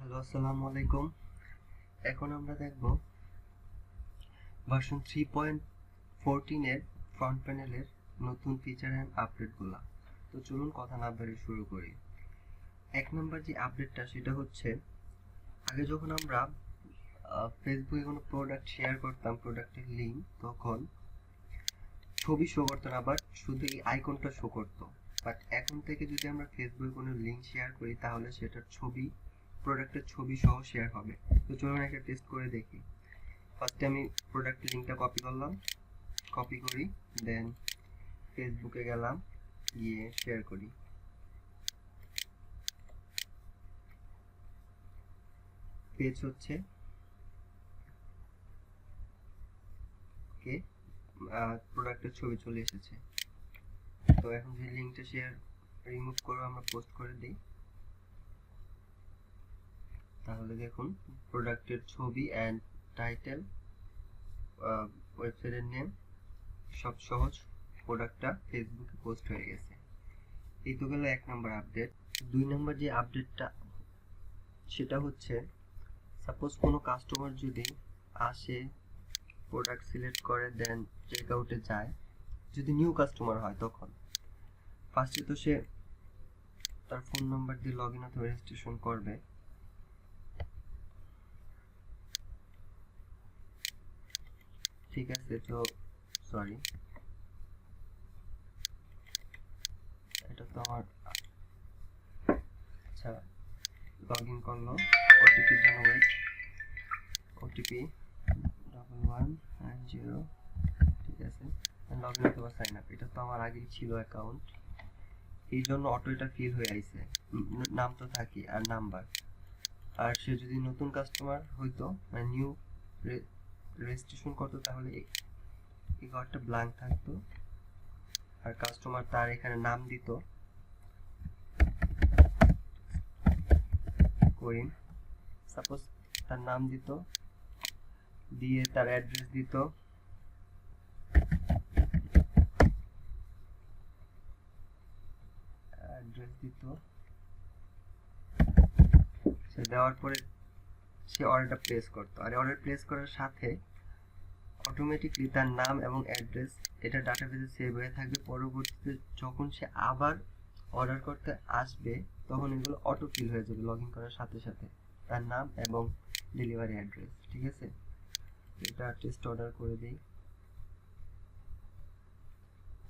Hello, আসসালামু আলাইকুম। এখন আমরা দেখব ভার্সন 3.14 এর ফ্রন্ট প্যানেলের নতুন ফিচার অ্যান্ড আপডেটগুলো। তো চলুন কথা না বাড়িয়ে শুরু করি। এক নম্বর যে আপডেটটা সেটা হচ্ছে, আগে যখন আমরা ফেসবুকে কোনো প্রোডাক্ট শেয়ার করতাম, প্রোডাক্টের লিঙ্ক, তখন ছবি শো করতো না, বাট শুধু এই আইকনটা শো করতো। বাট এখন থেকে যদি আমরা ফেসবুকে কোনো লিঙ্ক শেয়ার করি তাহলে সেটার ছবি, প্রোডাক্টের ছবি সহ শেয়ার হবে। তো চলুন একটা টেস্ট করে দেখি। ফার্স্টে আমি প্রোডাক্টের লিঙ্কটা কপি করলাম, কপি করি, দেন ফেসবুকে গেলাম, গিয়ে শেয়ার করি। পেজ হচ্ছে ওকে, প্রোডাক্টের ছবি চলে এসেছে। তো এখন যে লিঙ্কটা শেয়ার রিমুভ করে আমরা পোস্ট করে দিই, তাহলে দেখুন প্রোডাক্টের ছবি অ্যান্ড টাইটেল, ওয়েবসাইটের নেম সব সহজ প্রোডাক্টটা ফেসবুকে পোস্ট হয়ে গেছে। এই তো গেল এক নম্বর আপডেট। দুই নম্বর যে আপডেটটা সেটা হচ্ছে, সাপোজ কোনো কাস্টমার যদি আসে, প্রোডাক্ট সিলেক্ট করে, দেন চেক আউটে যায়, যদি নিউ কাস্টমার হয় তখন ফার্স্টে তো সে তার ফোন নাম্বার দিয়ে লগ ইন অথবা রেজিস্ট্রেশন করবে। ঠিক আছে, তো সরি, এটা তো আমার, আচ্ছা, লগ ইন করলো, ওটিপির জন্য ওয়েট, ওটিপি 1190, ঠিক আছে, লগ ইন অথবা সাইন আপ। এটা তো আমার আগেই ছিল অ্যাকাউন্ট, এই জন্য অটো এটা ফিল হয়ে আইছে, নাম তো থাকি আর নাম্বার। আর সে যদি নতুন কাস্টমার হইতো, মানে নিউ রেজিস্ট্রেশন করতো, তাহলে এই ঘরটা ব্ল্যাঙ্ক থাকতো, আর কাস্টমার তার এখানে নাম দিত, করিম, সাপোজ তার নাম দিত, দিয়ে তার অ্যাড্রেস দিত, সে দেওয়ার পরে সে অর্ডারটা প্লেস করতো। আর অর্ডার প্লেস করার সাথে অটোমেটিকলি তার নাম এবং অ্যাড্রেস এটা ডাটাবেসে সেভ হয়ে থাকবে। পরবর্তীতে যখন সে আবার অর্ডার করতে আসবে তখন এগুলো অটো ফিল হয়ে যাবে লগ ইন করার সাথে সাথে, তার নাম এবং ডেলিভারি অ্যাড্রেস। ঠিক আছে, এটা টেস্ট অর্ডার করে দিই।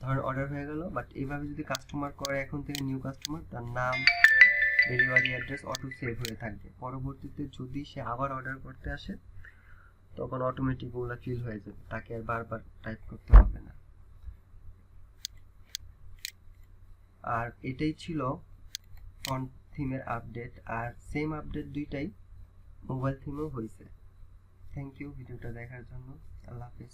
ধর অর্ডার হয়ে গেল, বাট এইভাবে যদি কাস্টমার করে এখন থেকে নিউ কাস্টমার, তার নাম, ডেলিভারি অ্যাড্রেস অটো সেভ হয়ে থাকবে। পরবর্তীতে যদি সে আবার অর্ডার করতে আসে তখন অটোমেটিক ওগুলো ফিল হয়ে যাবে, তাকে আর বারবার টাইপ করতে হবে না। আর এটাই ছিল ফন্ট থিমের আপডেট, আর সেম আপডেট দুইটাই মোবাইল থিমেও হয়েছে। থ্যাংক ইউ ভিডিওটা দেখার জন্য। আল্লাহ হাফেজ।